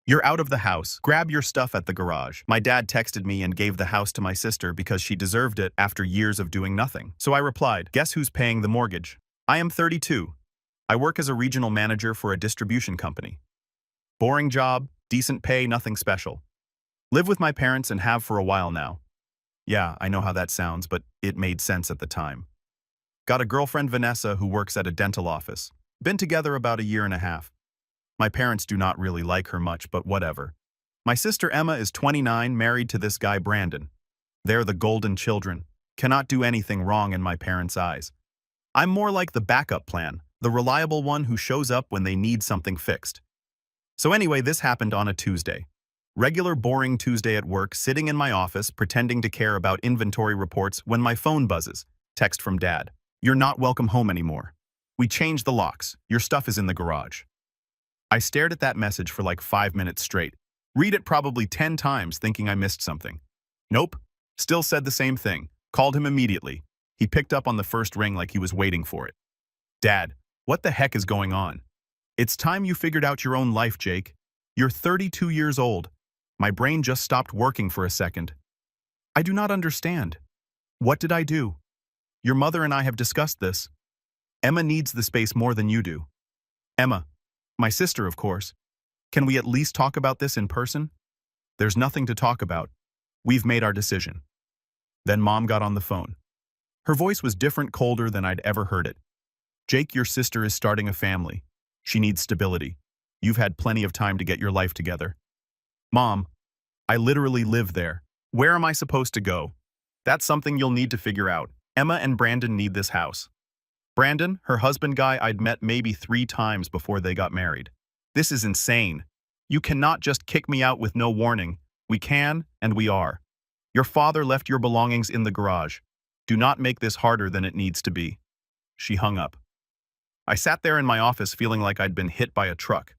You're out of the house. Grab your stuff at the garage. My dad texted me and gave the house to my sister because she deserved it after years of doing nothing. So I replied, guess who's paying the mortgage? I am 32. I work as a regional manager for a distribution company. Boring job, decent pay, nothing special. Live with my parents and have for a while now. Yeah, I know how that sounds, but it made sense at the time. Got a girlfriend, Vanessa, who works at a dental office. Been together about a year and a half. My parents do not really like her much, but whatever. My sister Emma is 29, married to this guy Brandon. They're the golden children. Cannot do anything wrong in my parents' eyes. I'm more like the backup plan, the reliable one who shows up when they need something fixed. So anyway, this happened on a Tuesday. Regular boring Tuesday at work, sitting in my office, pretending to care about inventory reports when my phone buzzes. Text from Dad. You're not welcome home anymore. We changed the locks. Your stuff is in the garage. I stared at that message for like 5 minutes straight. Read it probably 10 times thinking I missed something. Nope. Still said the same thing. Called him immediately. He picked up on the first ring like he was waiting for it. Dad, what the heck is going on? It's time you figured out your own life, Jake. You're 32 years old. My brain just stopped working for a second. I do not understand. What did I do? Your mother and I have discussed this. Emma needs the space more than you do. Emma. My sister, of course. Can we at least talk about this in person? There's nothing to talk about. We've made our decision. Then Mom got on the phone. Her voice was different, colder than I'd ever heard it. Jake, your sister is starting a family. She needs stability. You've had plenty of time to get your life together. Mom, I literally live there. Where am I supposed to go? That's something you'll need to figure out. Emma and Brandon need this house. Brandon, her husband guy I'd met maybe 3 times before they got married. This is insane. You cannot just kick me out with no warning. We can, and we are. Your father left your belongings in the garage. Do not make this harder than it needs to be. She hung up. I sat there in my office feeling like I'd been hit by a truck.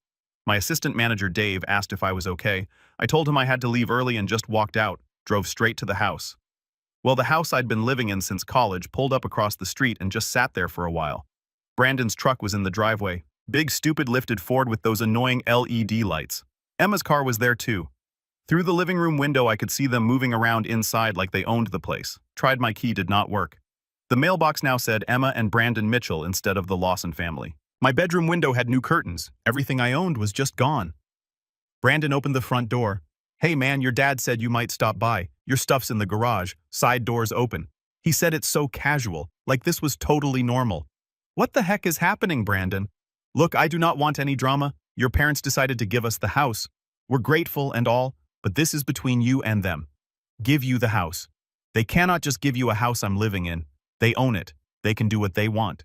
My assistant manager, Dave, asked if I was okay. I told him I had to leave early and just walked out, drove straight to the house. Well, the house I'd been living in since college pulled up across the street and just sat there for a while. Brandon's truck was in the driveway. Big, stupid lifted Ford with those annoying LED lights. Emma's car was there too. Through the living room window, I could see them moving around inside like they owned the place. Tried my key, did not work. The mailbox now said Emma and Brandon Mitchell instead of the Lawson family. My bedroom window had new curtains. Everything I owned was just gone. Brandon opened the front door. Hey man, your dad said you might stop by. Your stuff's in the garage, side doors open. He said it so casual, like this was totally normal. What the heck is happening, Brandon? Look, I do not want any drama. Your parents decided to give us the house. We're grateful and all, but this is between you and them. Give you the house. They cannot just give you a house I'm living in. They own it. They can do what they want.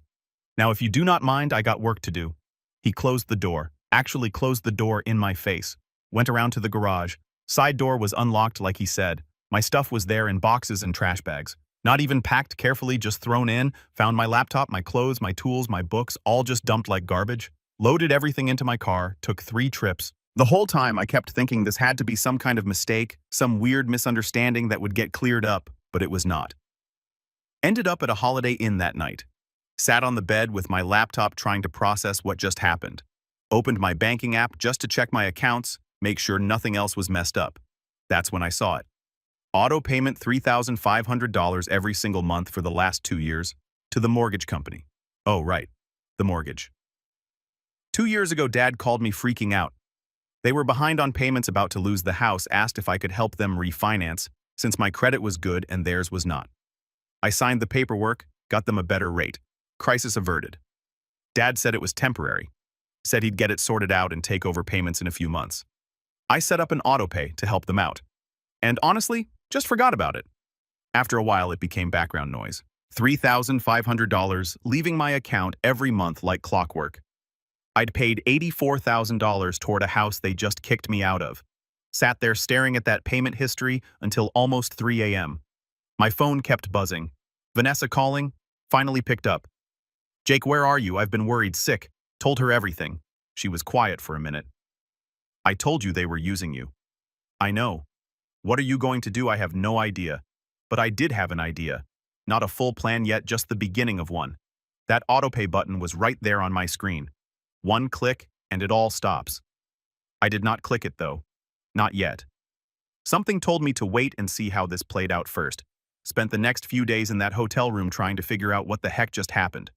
Now, if you do not mind, I got work to do. He closed the door, actually closed the door in my face. Went around to the garage. Side door was unlocked like he said. My stuff was there in boxes and trash bags. Not even packed carefully, just thrown in. Found my laptop, my clothes, my tools, my books, all just dumped like garbage. Loaded everything into my car, took 3 trips. The whole time I kept thinking this had to be some kind of mistake, some weird misunderstanding that would get cleared up, but it was not. Ended up at a Holiday Inn that night. Sat on the bed with my laptop trying to process what just happened. Opened my banking app just to check my accounts, make sure nothing else was messed up. That's when I saw it. Auto payment $3,500 every single month for the last 2 years to the mortgage company. Oh, right. The mortgage. 2 years ago, Dad called me freaking out. They were behind on payments, about to lose the house, asked if I could help them refinance since my credit was good and theirs was not. I signed the paperwork, got them a better rate. Crisis averted. Dad said it was temporary. Said he'd get it sorted out and take over payments in a few months. I set up an auto pay to help them out. And honestly, just forgot about it. After a while, it became background noise. $3,500 leaving my account every month like clockwork. I'd paid $84,000 toward a house they just kicked me out of. Sat there staring at that payment history until almost 3 a.m. My phone kept buzzing. Vanessa calling, finally picked up. Jake, where are you? I've been worried sick. Told her everything. She was quiet for a minute. I told you they were using you. I know. What are you going to do? I have no idea. But I did have an idea. Not a full plan yet, just the beginning of one. That autopay button was right there on my screen. One click, and it all stops. I did not click it though. Not yet. Something told me to wait and see how this played out first. Spent the next few days in that hotel room trying to figure out what the heck just happened.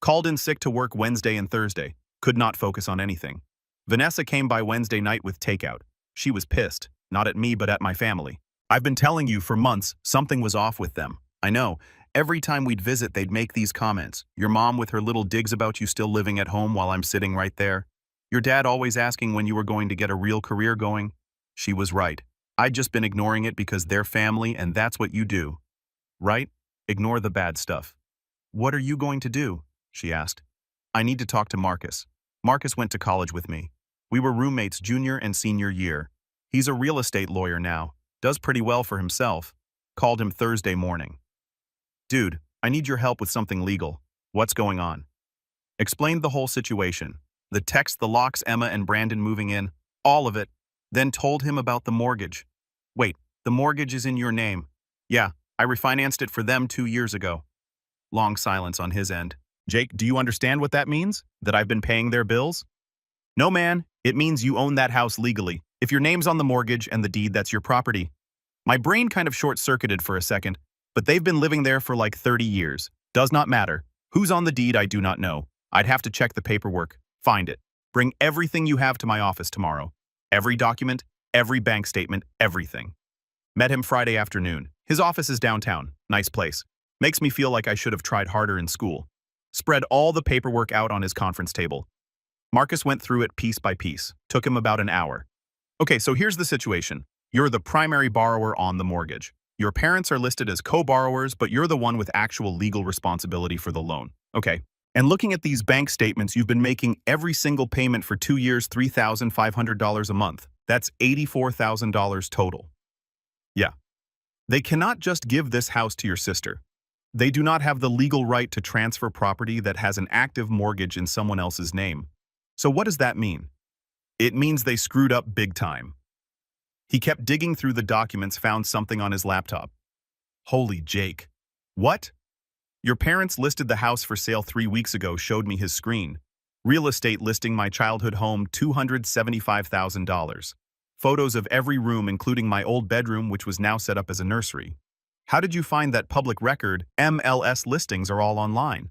Called in sick to work Wednesday and Thursday. Could not focus on anything. Vanessa came by Wednesday night with takeout. She was pissed, not at me but at my family. I've been telling you for months something was off with them. I know. Every time we'd visit, they'd make these comments. Your mom with her little digs about you still living at home while I'm sitting right there. Your dad always asking when you were going to get a real career going. She was right. I'd just been ignoring it because they're family and that's what you do. Right? Ignore the bad stuff. What are you going to do? She asked. I need to talk to Marcus. Marcus went to college with me. We were roommates junior and senior year. He's a real estate lawyer now. Does pretty well for himself. Called him Thursday morning. Dude, I need your help with something legal. What's going on? Explained the whole situation. The text, the locks, Emma and Brandon moving in, all of it. Then told him about the mortgage. Wait, the mortgage is in your name. Yeah, I refinanced it for them 2 years ago. Long silence on his end. Jake, do you understand what that means? That I've been paying their bills? No, man. It means you own that house legally. If your name's on the mortgage and the deed, that's your property. My brain kind of short-circuited for a second, but they've been living there for like 30 years. Does not matter. Who's on the deed, I do not know. I'd have to check the paperwork, find it. Bring everything you have to my office tomorrow. Every document, every bank statement, everything. Met him Friday afternoon. His office is downtown. Nice place. Makes me feel like I should have tried harder in school. Spread all the paperwork out on his conference table. Marcus went through it piece by piece. Took him about an hour. Okay, so here's the situation. You're the primary borrower on the mortgage. Your parents are listed as co-borrowers, but you're the one with actual legal responsibility for the loan. Okay. And looking at these bank statements, you've been making every single payment for 2 years, $3,500 a month. That's $84,000 total. Yeah. They cannot just give this house to your sister. They do not have the legal right to transfer property that has an active mortgage in someone else's name. So what does that mean? It means they screwed up big time. He kept digging through the documents, found something on his laptop. Holy Jake. What? Your parents listed the house for sale 3 weeks ago, showed me his screen. Real estate listing my childhood home, $275,000. Photos of every room, including my old bedroom, which was now set up as a nursery. How did you find that public record? MLS listings are all online.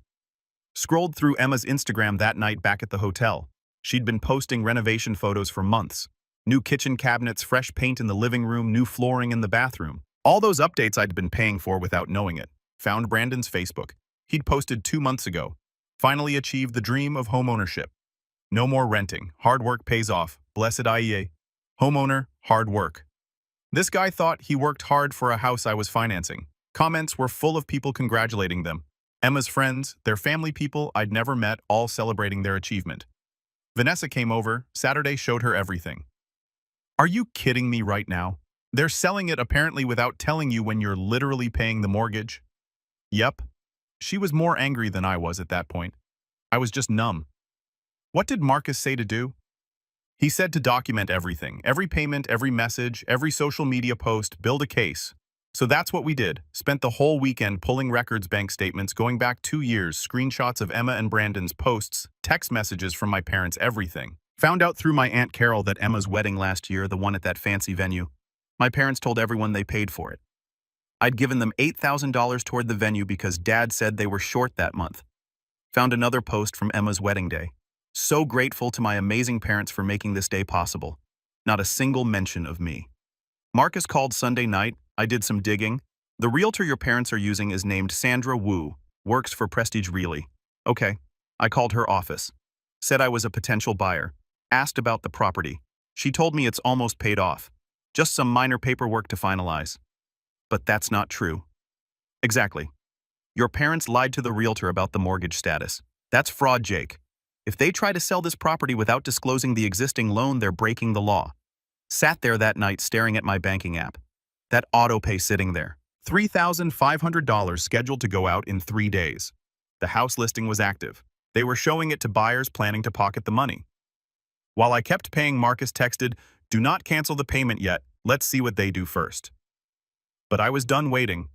Scrolled through Emma's Instagram that night back at the hotel. She'd been posting renovation photos for months. New kitchen cabinets, fresh paint in the living room, new flooring in the bathroom. All those updates I'd been paying for without knowing it. Found Brandon's Facebook. He'd posted 2 months ago. Finally achieved the dream of homeownership. No more renting. Hard work pays off. Blessed IEA. Homeowner, hard work. This guy thought he worked hard for a house I was financing. Comments were full of people congratulating them. Emma's friends, their family people I'd never met, all celebrating their achievement. Vanessa came over. Saturday showed her everything. Are you kidding me right now? They're selling it apparently without telling you when you're literally paying the mortgage. Yep. She was more angry than I was at that point. I was just numb. What did Marcus say to do? He said to document everything, every payment, every message, every social media post, build a case. So that's what we did. Spent the whole weekend pulling records, bank statements, going back 2 years, screenshots of Emma and Brandon's posts, text messages from my parents, everything. Found out through my Aunt Carol that Emma's wedding last year, the one at that fancy venue, my parents told everyone they paid for it. I'd given them $8,000 toward the venue because Dad said they were short that month. Found another post from Emma's wedding day. So grateful to my amazing parents for making this day possible. Not a single mention of me. Marcus called Sunday night. I did some digging. The realtor your parents are using is named Sandra Wu, works for Prestige Realty. Okay. I called her office. Said I was a potential buyer. Asked about the property. She told me it's almost paid off. Just some minor paperwork to finalize. But that's not true. Exactly. Your parents lied to the realtor about the mortgage status. That's fraud, Jake. If they try to sell this property without disclosing the existing loan, they're breaking the law. Sat there that night staring at my banking app. That auto pay sitting there. $3,500 scheduled to go out in 3 days. The house listing was active. They were showing it to buyers planning to pocket the money. While I kept paying, Marcus texted, "Do not cancel the payment yet. Let's see what they do first." But I was done waiting.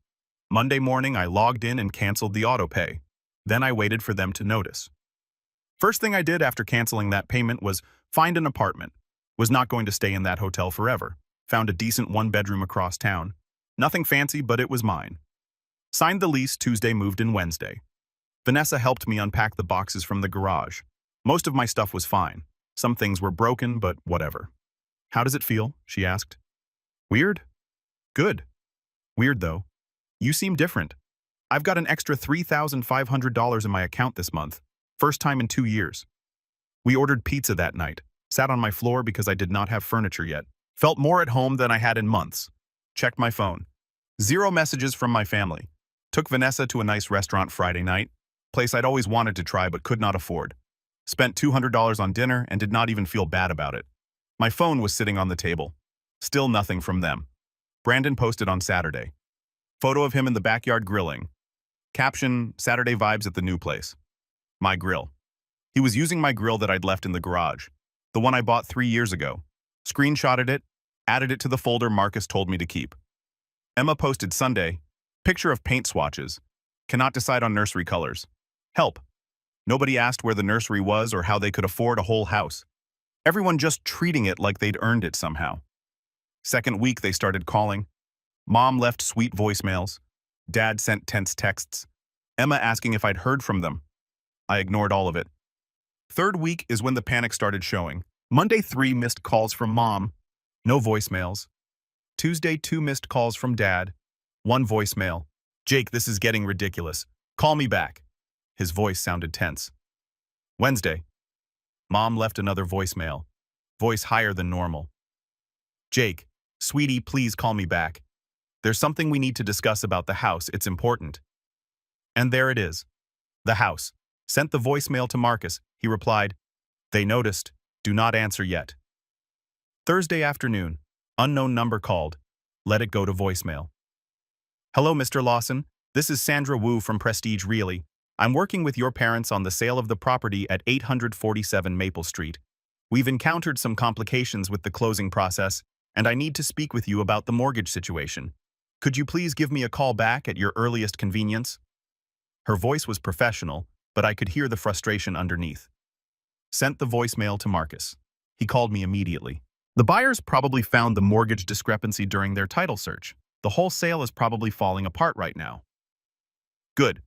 Monday morning, I logged in and canceled the auto pay. Then I waited for them to notice. First thing I did after canceling that payment was find an apartment. Was not going to stay in that hotel forever. Found a decent one-bedroom across town. Nothing fancy, but it was mine. Signed the lease Tuesday, moved in Wednesday. Vanessa helped me unpack the boxes from the garage. Most of my stuff was fine. Some things were broken, but whatever. How does it feel? She asked. Weird? Good. Weird, though. You seem different. I've got an extra $3,500 in my account this month. First time in 2 years. We ordered pizza that night. Sat on my floor because I did not have furniture yet. Felt more at home than I had in months. Checked my phone. 0 messages from my family. Took Vanessa to a nice restaurant Friday night. Place I'd always wanted to try but could not afford. Spent $200 on dinner and did not even feel bad about it. My phone was sitting on the table. Still nothing from them. Brandon posted on Saturday. Photo of him in the backyard grilling. Caption, Saturday vibes at the new place. My grill. He was using my grill that I'd left in the garage. The one I bought 3 years ago. Screenshotted it, added it to the folder Marcus told me to keep. Emma posted Sunday. Picture of paint swatches. Cannot decide on nursery colors. Help. Nobody asked where the nursery was or how they could afford a whole house. Everyone just treating it like they'd earned it somehow. Second week they started calling. Mom left sweet voicemails. Dad sent tense texts. Emma asking if I'd heard from them. I ignored all of it. Third week is when the panic started showing. Monday 3 missed calls from Mom. No voicemails. Tuesday 2 missed calls from Dad. 1 voicemail. Jake, this is getting ridiculous. Call me back. His voice sounded tense. Wednesday. Mom left another voicemail. Voice higher than normal. Jake, sweetie, please call me back. There's something we need to discuss about the house. It's important. And there it is. The house. Sent the voicemail to Marcus. He replied, they noticed. Do not answer yet. Thursday afternoon. Unknown number called. Let it go to voicemail. Hello, Mr. Lawson. This is Sandra Wu from Prestige Realty. I'm working with your parents on the sale of the property at 847 Maple Street. We've encountered some complications with the closing process, and I need to speak with you about the mortgage situation. Could you please give me a call back at your earliest convenience? Her voice was professional, but I could hear the frustration underneath. Sent the voicemail to Marcus. He called me immediately. The buyers probably found the mortgage discrepancy during their title search. The whole sale is probably falling apart right now. Good.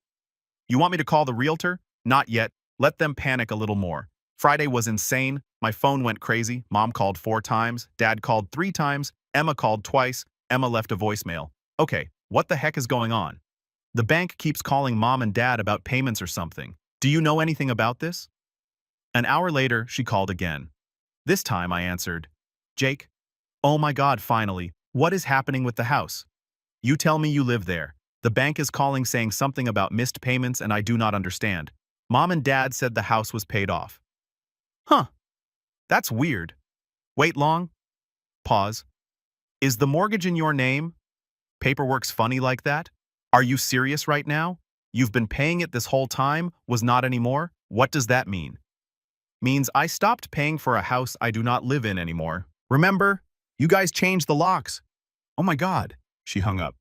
You want me to call the realtor? Not yet. Let them panic a little more. Friday was insane. My phone went crazy. Mom called 4 times. Dad called 3 times. Emma called twice. Emma left a voicemail. Okay, what the heck is going on? The bank keeps calling Mom and Dad about payments or something. Do you know anything about this? An hour later, she called again. This time I answered, Jake? Oh my God, finally. What is happening with the house? You tell me you live there. The bank is calling saying something about missed payments and I do not understand. Mom and Dad said the house was paid off. Huh. That's weird. Wait long? Pause. Is the mortgage in your name? Paperwork's funny like that? Are you serious right now? You've been paying it this whole time, was not anymore? What does that mean? Means I stopped paying for a house I do not live in anymore. Remember? You guys changed the locks. Oh my God. She hung up.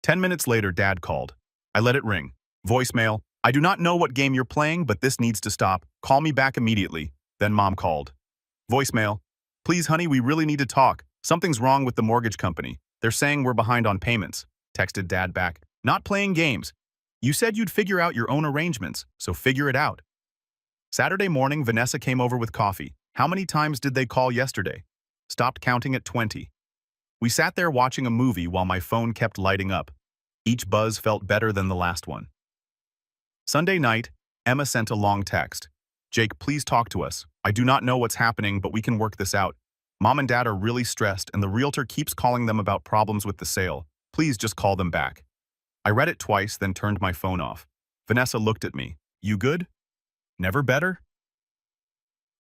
10 minutes later, Dad called. I let it ring. Voicemail. I do not know what game you're playing, but this needs to stop. Call me back immediately. Then Mom called. Voicemail. Please, honey, we really need to talk. Something's wrong with the mortgage company. They're saying we're behind on payments. Texted Dad back. Not playing games. You said you'd figure out your own arrangements, so figure it out. Saturday morning, Vanessa came over with coffee. How many times did they call yesterday? Stopped counting at 20. We sat there watching a movie while my phone kept lighting up. Each buzz felt better than the last one. Sunday night, Emma sent a long text. Jake, please talk to us. I do not know what's happening, but we can work this out. Mom and Dad are really stressed and the realtor keeps calling them about problems with the sale. Please just call them back. I read it twice, then turned my phone off. Vanessa looked at me. You good? Never better?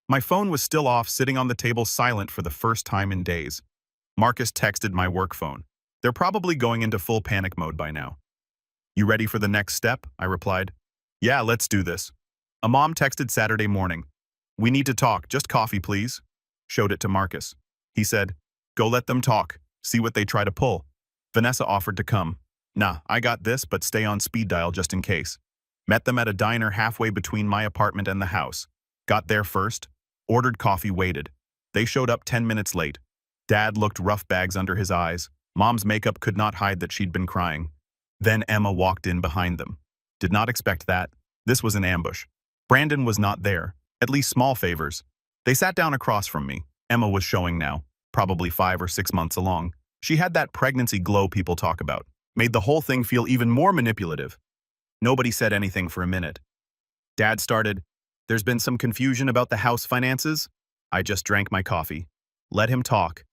My phone was still off, sitting on the table silent for the first time in days. Marcus texted my work phone. They're probably going into full panic mode by now. You ready for the next step? I replied. Yeah, let's do this. A mom texted Saturday morning. We need to talk, just coffee, please. Showed it to Marcus. He said, go let them talk, see what they try to pull. Vanessa offered to come. Nah, I got this, but stay on speed dial just in case. Met them at a diner halfway between my apartment and the house. Got there first, ordered coffee, waited. They showed up 10 minutes late. Dad looked rough bags under his eyes. Mom's makeup could not hide that she'd been crying. Then Emma walked in behind them. Did not expect that. This was an ambush. Brandon was not there, at least small favors. They sat down across from me. Emma was showing now, probably 5 or 6 months along. She had that pregnancy glow people talk about. Made the whole thing feel even more manipulative. Nobody said anything for a minute. Dad started, "There's been some confusion about the house finances." I just drank my coffee. Let him talk.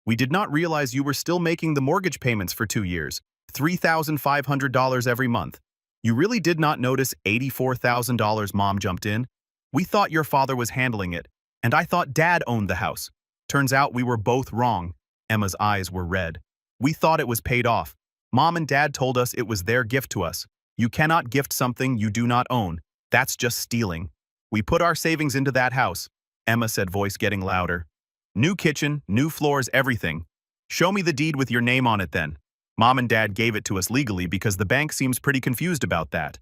"We did not realize you were still making the mortgage payments for 2 years, $3,500 every month. You really did not notice $84,000, Mom jumped in. "We thought your father was handling it, and I thought Dad owned the house. Turns out we were both wrong." Emma's eyes were red. "We thought it was paid off. Mom and Dad told us it was their gift to us. You cannot gift something you do not own. That's just stealing. We put our savings into that house," Emma said, voice getting louder. "New kitchen, new floors, everything. Show me the deed with your name on it then. Mom and Dad gave it to us legally because the bank seems pretty confused about that."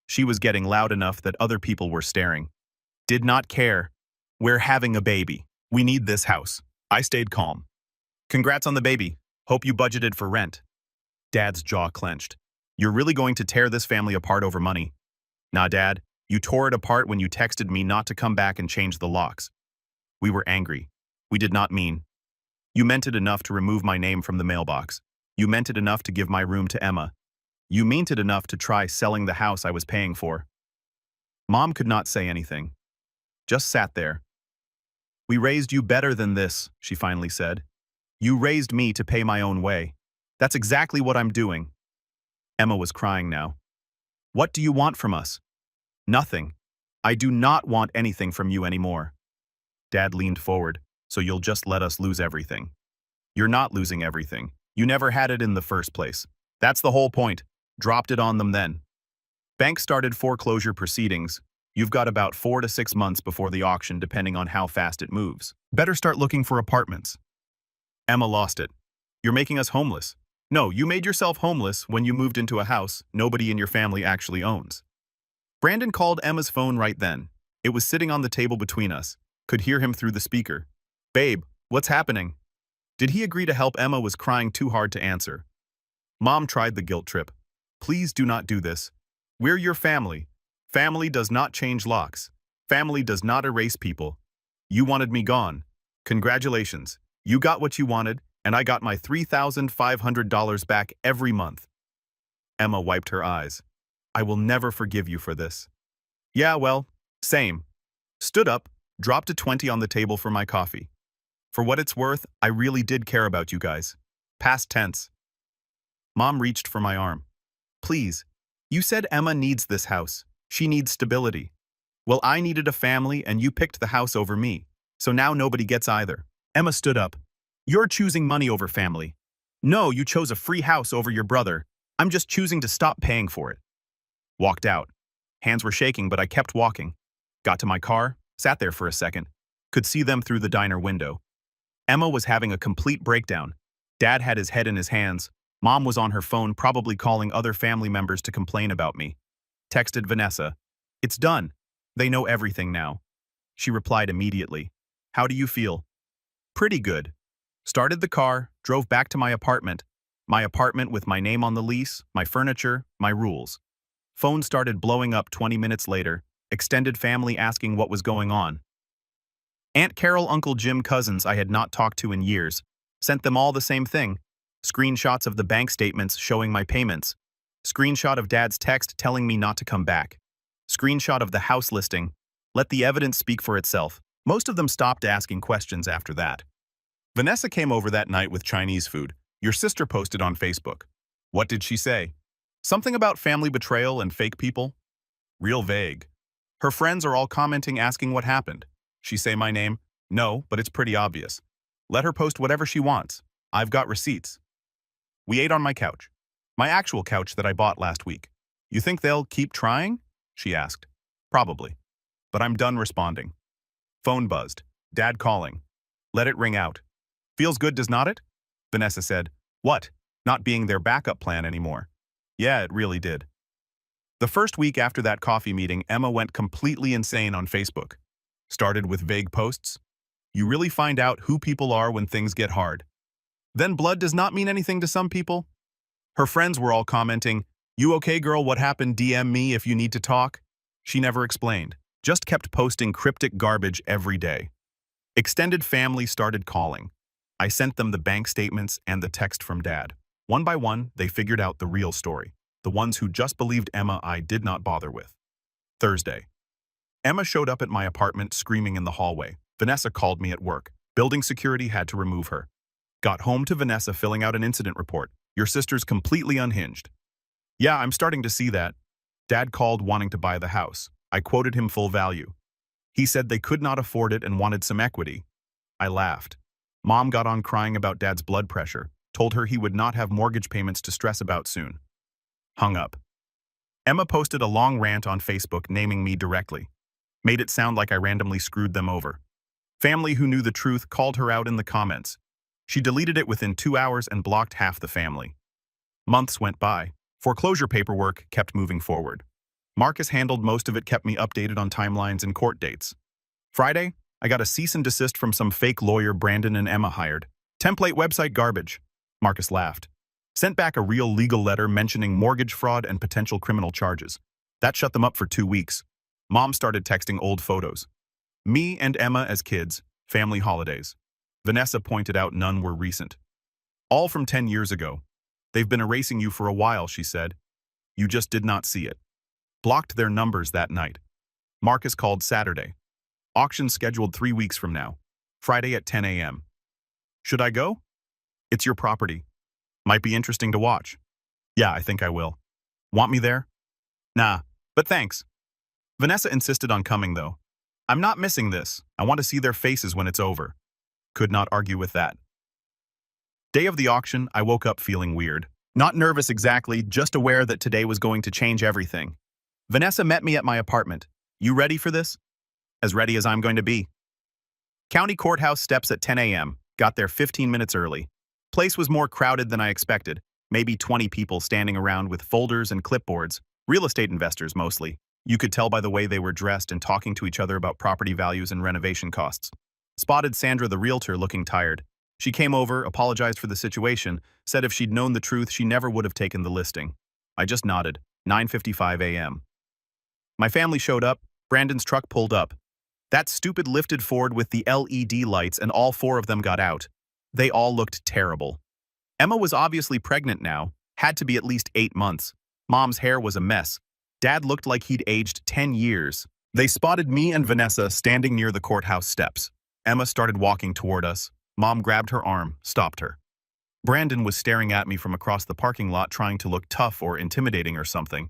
She was getting loud enough that other people were staring. "Did not care. We're having a baby. We need this house." I stayed calm. "Congrats on the baby. Hope you budgeted for rent." Dad's jaw clenched. "You're really going to tear this family apart over money?" "Nah, Dad. You tore it apart when you texted me not to come back and change the locks." We were angry. "We did not mean." "You meant it enough to remove my name from the mailbox. You meant it enough to give my room to Emma. You meant it enough to try selling the house I was paying for." Mom could not say anything. Just sat there. "We raised you better than this," she finally said. "You raised me to pay my own way. That's exactly what I'm doing." Emma was crying now. "What do you want from us?" "Nothing. I do not want anything from you anymore." Dad leaned forward. "So you'll just let us lose everything?" "You're not losing everything. You never had it in the first place. That's the whole point. Dropped it on them then. Bank started foreclosure proceedings. You've got about 4 to 6 months before the auction depending on how fast it moves. Better start looking for apartments." Emma lost it. "You're making us homeless." "No, you made yourself homeless when you moved into a house nobody in your family actually owns." Brandon called Emma's phone right then. It was sitting on the table between us. Could hear him through the speaker. "Babe, what's happening?" Did he agree to help? Emma was crying too hard to answer. Mom tried the guilt trip. "Please do not do this. We're your family. Family does not change locks. Family does not erase people. You wanted me gone. Congratulations. You got what you wanted, and I got my $3,500 back every month." Emma wiped her eyes. "I will never forgive you for this." "Yeah, well, same." Stood up, dropped a 20 on the table for my coffee. "For what it's worth, I really did care about you guys. Past tense." Mom reached for my arm. "Please. You said Emma needs this house. She needs stability. Well, I needed a family and you picked the house over me. So now nobody gets either." Emma stood up. "You're choosing money over family. No, you chose a free house over your brother. I'm just choosing to stop paying for it." Walked out. Hands were shaking, but I kept walking. Got to my car, sat there for a second. Could see them through the diner window. Emma was having a complete breakdown. Dad had his head in his hands. Mom was on her phone, probably calling other family members to complain about me. Texted Vanessa. "It's done. They know everything now." She replied immediately. "How do you feel?" "Pretty good." Started the car, drove back to my apartment with my name on the lease, my furniture, my rules. Phone started blowing up 20 minutes later, extended family asking what was going on. Aunt Carol, Uncle Jim, cousins I had not talked to in years. Sent them all the same thing. Screenshots of the bank statements showing my payments. Screenshot of Dad's text telling me not to come back. Screenshot of the house listing. Let the evidence speak for itself. Most of them stopped asking questions after that. Vanessa came over that night with Chinese food. Your sister posted on Facebook. What did she say? Something about family betrayal and fake people? Real vague. Her friends are all commenting asking what happened. She say my name? No, but it's pretty obvious. Let her post whatever she wants. I've got receipts. We ate on my couch. My actual couch that I bought last week. You think they'll keep trying? She asked. Probably. But I'm done responding. Phone buzzed. Dad calling. Let it ring out. Feels good, does not it? Vanessa said. What? Not being their backup plan anymore. Yeah, it really did. The first week after that coffee meeting, Emma went completely insane on Facebook. Started with vague posts. You really find out who people are when things get hard. Then blood does not mean anything to some people. Her friends were all commenting, "You okay, girl? What happened? DM me if you need to talk." She never explained, just kept posting cryptic garbage every day. Extended family started calling. I sent them the bank statements and the text from Dad. One by one, they figured out the real story. The ones who just believed Emma I did not bother with. Thursday. Emma showed up at my apartment screaming in the hallway. Vanessa called me at work. Building security had to remove her. Got home to Vanessa filling out an incident report. Your sister's completely unhinged. Yeah, I'm starting to see that. Dad called wanting to buy the house. I quoted him full value. He said they could not afford it and wanted some equity. I laughed. Mom got on crying about Dad's blood pressure, told her he would not have mortgage payments to stress about soon. Hung up. Emma posted a long rant on Facebook naming me directly. Made it sound like I randomly screwed them over. Family who knew the truth called her out in the comments. She deleted it within 2 hours and blocked half the family. Months went by. Foreclosure paperwork kept moving forward. Marcus handled most of it, kept me updated on timelines and court dates. Friday, I got a cease and desist from some fake lawyer Brandon and Emma hired. Template website garbage. Marcus laughed. Sent back a real legal letter mentioning mortgage fraud and potential criminal charges. That shut them up for 2 weeks. Mom started texting old photos. Me and Emma as kids, family holidays. Vanessa pointed out none were recent. All from 10 years ago. They've been erasing you for a while, she said. You just did not see it. Blocked their numbers that night. Marcus called Saturday. Auction scheduled 3 weeks from now. Friday at 10 a.m. Should I go? It's your property. Might be interesting to watch. Yeah, I think I will. Want me there? Nah, but thanks. Vanessa insisted on coming, though. I'm not missing this. I want to see their faces when it's over. Could not argue with that. Day of the auction, I woke up feeling weird. Not nervous exactly, just aware that today was going to change everything. Vanessa met me at my apartment. You ready for this? As ready as I'm going to be. County Courthouse steps at 10 a.m. Got there 15 minutes early. Place was more crowded than I expected. Maybe 20 people standing around with folders and clipboards. Real estate investors mostly. You could tell by the way they were dressed and talking to each other about property values and renovation costs. Spotted Sandra the realtor looking tired. She came over, apologized for the situation, said if she'd known the truth she never would have taken the listing. I just nodded. 9:55 a.m. My family showed up. Brandon's truck pulled up. That stupid lifted Ford with the LED lights, and all 4 of them got out. They all looked terrible. Emma was obviously pregnant now, had to be at least 8 months. Mom's hair was a mess. Dad looked like he'd aged 10 years. They spotted me and Vanessa standing near the courthouse steps. Emma started walking toward us. Mom grabbed her arm, stopped her. Brandon was staring at me from across the parking lot trying to look tough or intimidating or something.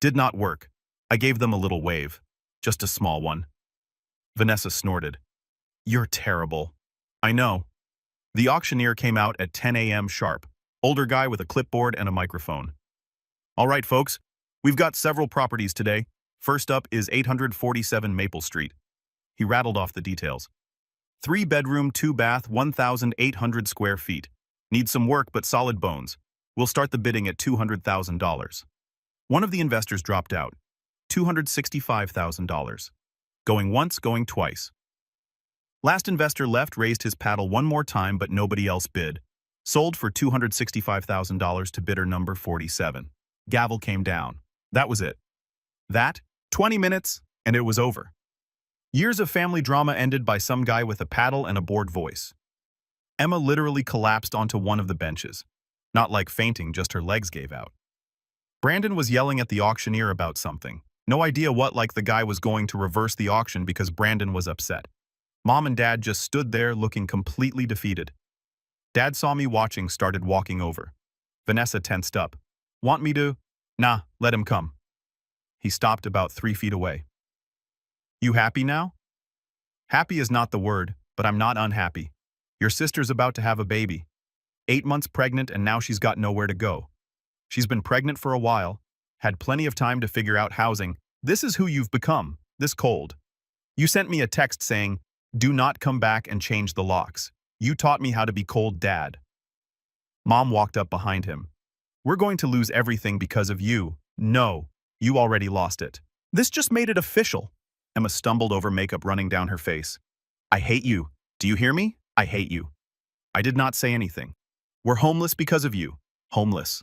Did not work. I gave them a little wave. Just a small one. Vanessa snorted. You're terrible. I know. The auctioneer came out at 10 a.m. sharp. Older guy with a clipboard and a microphone. All right, folks. We've got several properties today. First up is 847 Maple Street. He rattled off the details. 3-bedroom, 2-bath, 1,800 square feet. Needs some work but solid bones. We'll start the bidding at $200,000. One of the investors dropped out. $265,000. Going once, going twice. Last investor left, raised his paddle one more time, but nobody else bid. Sold for $265,000 to bidder number 47. Gavel came down. That was it. 20 minutes, and it was over. Years of family drama ended by some guy with a paddle and a bored voice. Emma literally collapsed onto one of the benches. Not like fainting, just her legs gave out. Brandon was yelling at the auctioneer about something. No idea what, like the guy was going to reverse the auction because Brandon was upset. Mom and Dad just stood there looking completely defeated. Dad saw me watching, started walking over. Vanessa tensed up. Want me to? Nah, let him come. He stopped about 3 feet away. You happy now? Happy is not the word, but I'm not unhappy. Your sister's about to have a baby. 8 months pregnant and now she's got nowhere to go. She's been pregnant for a while, had plenty of time to figure out housing. This is who you've become, this cold. You sent me a text saying, do not come back and change the locks. You taught me how to be cold, Dad. Mom walked up behind him. We're going to lose everything because of you. No, you already lost it. This just made it official. Emma stumbled over makeup running down her face. I hate you. Do you hear me? I hate you. I did not say anything. We're homeless because of you. Homeless.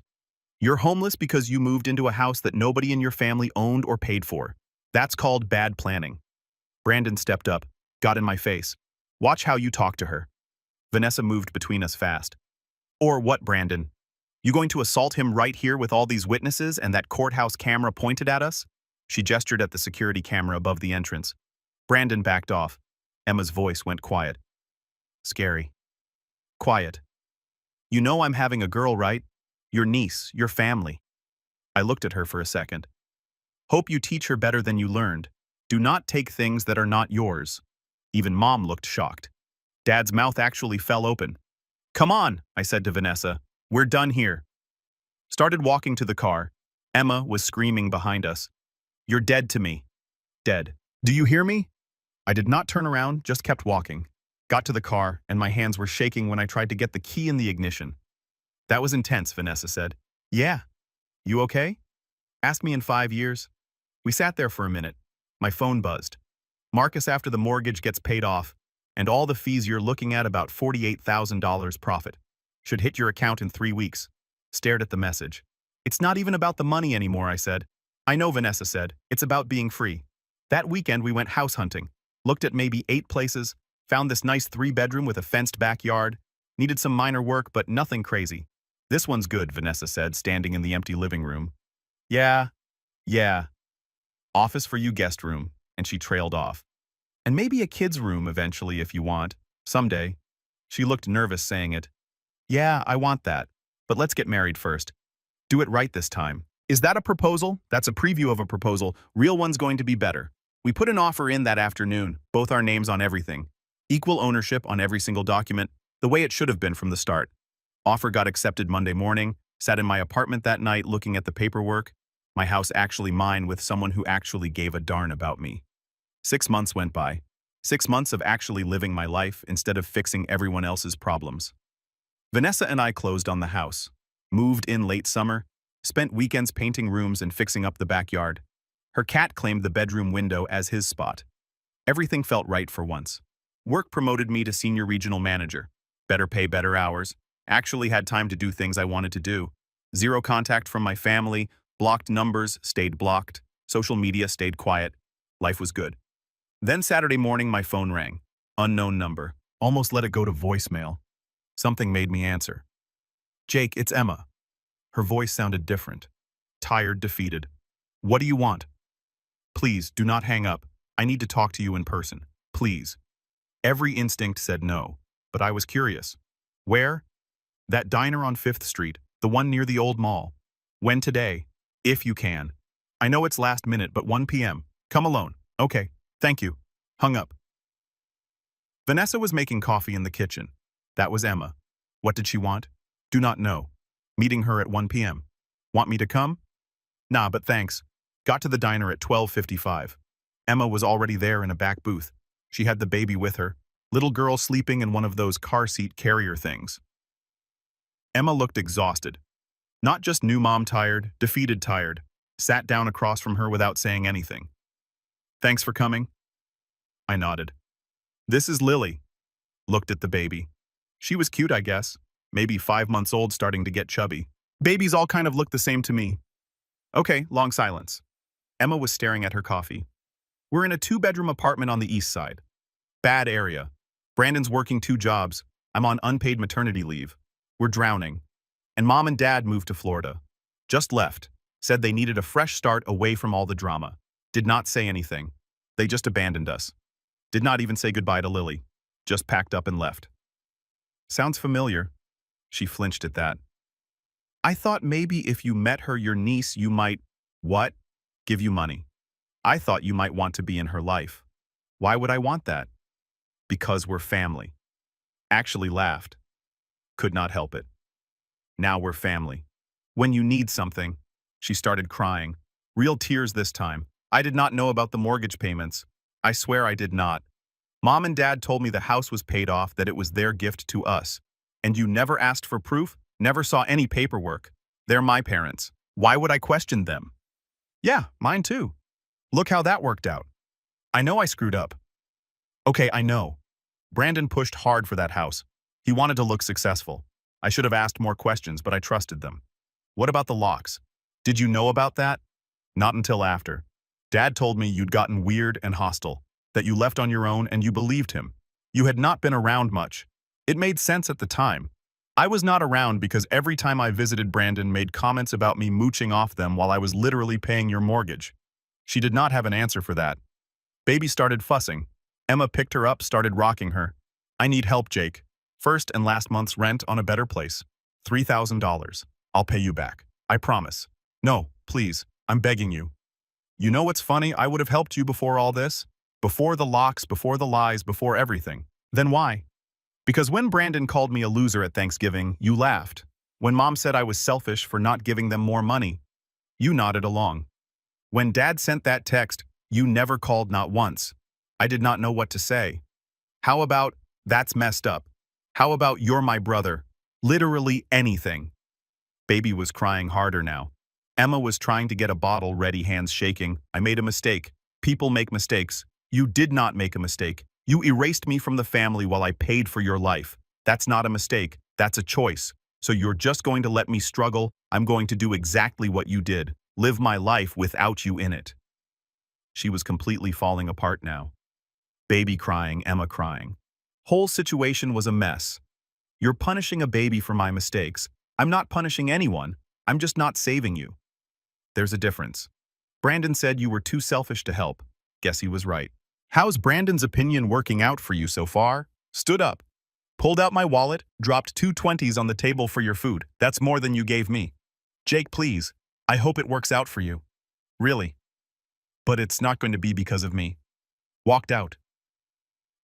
You're homeless because you moved into a house that nobody in your family owned or paid for. That's called bad planning. Brandon stepped up, got in my face. Watch how you talk to her. Vanessa moved between us fast. Or what, Brandon? You going to assault him right here with all these witnesses and that courthouse camera pointed at us? She gestured at the security camera above the entrance. Brandon backed off. Emma's voice went quiet. Scary. Quiet. You know I'm having a girl, right? Your niece, your family. I looked at her for a second. Hope you teach her better than you learned. Do not take things that are not yours. Even Mom looked shocked. Dad's mouth actually fell open. Come on, I said to Vanessa. We're done here. Started walking to the car. Emma was screaming behind us. You're dead to me. Dead. Do you hear me? I did not turn around, just kept walking. Got to the car, and my hands were shaking when I tried to get the key in the ignition. That was intense, Vanessa said. Yeah. You okay? Ask me in 5 years. We sat there for a minute. My phone buzzed. Marcus, after the mortgage gets paid off, and all the fees you're looking at, about $48,000 profit. Should hit your account in 3 weeks. Stared at the message. It's not even about the money anymore, I said. I know, Vanessa said. It's about being free. That weekend we went house hunting. Looked at maybe 8 places. Found this nice 3-bedroom with a fenced backyard. Needed some minor work, but nothing crazy. This one's good, Vanessa said, standing in the empty living room. Yeah. Office for you, guest room. And she trailed off. And maybe a kid's room eventually if you want. Someday. She looked nervous saying it. Yeah, I want that. But let's get married first. Do it right this time. Is that a proposal? That's a preview of a proposal. Real one's going to be better. We put an offer in that afternoon, both our names on everything. Equal ownership on every single document, the way it should have been from the start. Offer got accepted Monday morning, sat in my apartment that night looking at the paperwork. My house actually mine with someone who actually gave a darn about me. 6 months went by. 6 months of actually living my life instead of fixing everyone else's problems. Vanessa and I closed on the house. Moved in late summer. Spent weekends painting rooms and fixing up the backyard. Her cat claimed the bedroom window as his spot. Everything felt right for once. Work promoted me to senior regional manager. Better pay, better hours. Actually had time to do things I wanted to do. Zero contact from my family. Blocked numbers, stayed blocked. Social media stayed quiet. Life was good. Then Saturday morning my phone rang. Unknown number. Almost let it go to voicemail. Something made me answer. Jake, it's Emma. Her voice sounded different. Tired, defeated. What do you want? Please, do not hang up. I need to talk to you in person. Please. Every instinct said no, but I was curious. Where? That diner on 5th Street, the one near the old mall. When today? If you can. I know it's last minute, but 1 p.m. Come alone. Okay, thank you. Hung up. Vanessa was making coffee in the kitchen. That was Emma. What did she want? Do not know. Meeting her at 1 p.m. Want me to come? Nah, but thanks. Got to the diner at 12:55. Emma was already there in a back booth. She had the baby with her, little girl sleeping in one of those car seat carrier things. Emma looked exhausted. Not just new mom tired, defeated tired. Sat down across from her without saying anything. Thanks for coming. I nodded. This is Lily. Looked at the baby. She was cute, I guess. Maybe 5 months old, starting to get chubby. Babies all kind of look the same to me. Okay, long silence. Emma was staring at her coffee. We're in a 2-bedroom apartment on the east side. Bad area. Brandon's working 2 jobs. I'm on unpaid maternity leave. We're drowning. And Mom and Dad moved to Florida. Just left. Said they needed a fresh start away from all the drama. Did not say anything. They just abandoned us. Did not even say goodbye to Lily. Just packed up and left. Sounds familiar. She flinched at that. I thought maybe if you met her, your niece, you might, what? Give you money. I thought you might want to be in her life. Why would I want that? Because we're family. Actually laughed. Could not help it. Now we're family. When you need something. She started crying. Real tears this time. I did not know about the mortgage payments. I swear I did not. Mom and Dad told me the house was paid off, that it was their gift to us. And you never asked for proof? Never saw any paperwork. They're my parents. Why would I question them? Yeah, mine too. Look how that worked out. I know I screwed up. Okay, I know. Brandon pushed hard for that house. He wanted to look successful. I should have asked more questions, but I trusted them. What about the locks? Did you know about that? Not until after. Dad told me you'd gotten weird and hostile, that you left on your own and you believed him. You had not been around much. It made sense at the time. I was not around because every time I visited Brandon made comments about me mooching off them while I was literally paying your mortgage. She did not have an answer for that. Baby started fussing. Emma picked her up, started rocking her. I need help, Jake. First and last month's rent on a better place. $3,000. I'll pay you back. I promise. No, please. I'm begging you. You know what's funny? I would have helped you before all this. Before the locks, before the lies, before everything. Then why? Because when Brandon called me a loser at Thanksgiving, you laughed. When Mom said I was selfish for not giving them more money, you nodded along. When Dad sent that text, you never called, not once. I did not know what to say. How about, that's messed up? How about you're my brother? Literally anything. Baby was crying harder now. Emma was trying to get a bottle ready, hands shaking. I made a mistake. People make mistakes. You did not make a mistake. You erased me from the family while I paid for your life. That's not a mistake. That's a choice. So you're just going to let me struggle? I'm going to do exactly what you did. Live my life without you in it. She was completely falling apart now. Baby crying, Emma crying. Whole situation was a mess. You're punishing a baby for my mistakes. I'm not punishing anyone. I'm just not saving you. There's a difference. Brandon said you were too selfish to help. Guess he was right. How's Brandon's opinion working out for you so far? Stood up. Pulled out my wallet, dropped 2 20s on the table for your food. That's more than you gave me. Jake, please. I hope it works out for you. Really. But it's not going to be because of me. Walked out.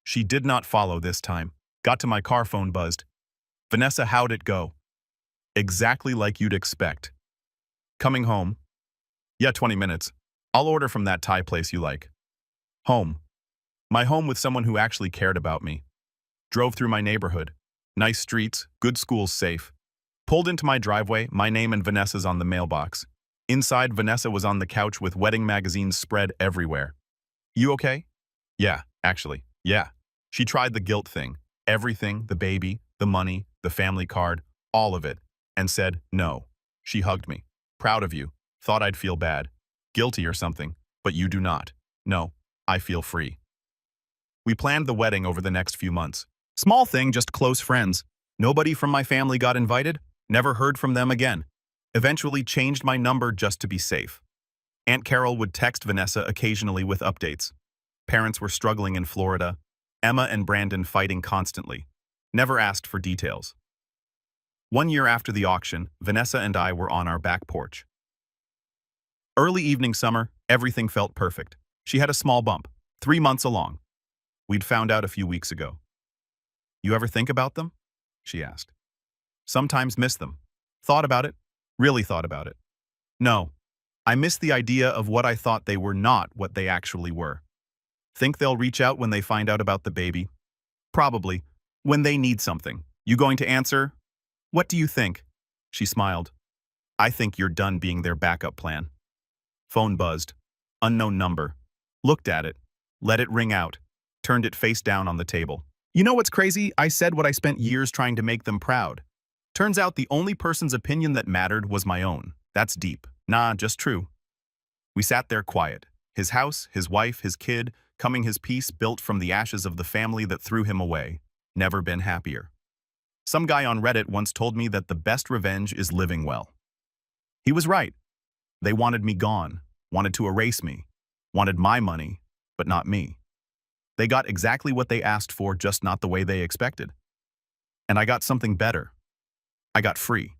She did not follow this time. Got to my car, phone buzzed. Vanessa, how'd it go? Exactly like you'd expect. Coming home. Yeah, 20 minutes. I'll order from that Thai place you like. Home. My home with someone who actually cared about me. Drove through my neighborhood. Nice streets, good schools, safe. Pulled into my driveway, my name and Vanessa's on the mailbox. Inside, Vanessa was on the couch with wedding magazines spread everywhere. You okay? Yeah, actually, yeah. She tried the guilt thing. Everything, the baby, the money, the family card, all of it. And said, no. She hugged me. Proud of you. Thought I'd feel bad. Guilty or something. But you do not. No, I feel free. We planned the wedding over the next few months. Small thing, just close friends. Nobody from my family got invited. Never heard from them again. Eventually changed my number just to be safe. Aunt Carol would text Vanessa occasionally with updates. Parents were struggling in Florida. Emma and Brandon fighting constantly. Never asked for details. 1 year after the auction, Vanessa and I were on our back porch. Early evening summer, everything felt perfect. She had a small bump, 3 months along. We'd found out a few weeks ago. You ever think about them? She asked. Sometimes miss them. Thought about it. Really thought about it. No. I miss the idea of what I thought they were, not what they actually were. Think they'll reach out when they find out about the baby? Probably. When they need something. You going to answer? What do you think? She smiled. I think you're done being their backup plan. Phone buzzed. Unknown number. Looked at it. Let it ring out. Turned it face down on the table. You know what's crazy? I said what I spent years trying to make them proud. Turns out the only person's opinion that mattered was my own. That's deep. Nah, just true. We sat there quiet. His house, his wife, his kid, coming his piece built from the ashes of the family that threw him away. Never been happier. Some guy on Reddit once told me that the best revenge is living well. He was right. They wanted me gone, wanted to erase me, wanted my money, but not me. They got exactly what they asked for, just not the way they expected. And I got something better. I got free.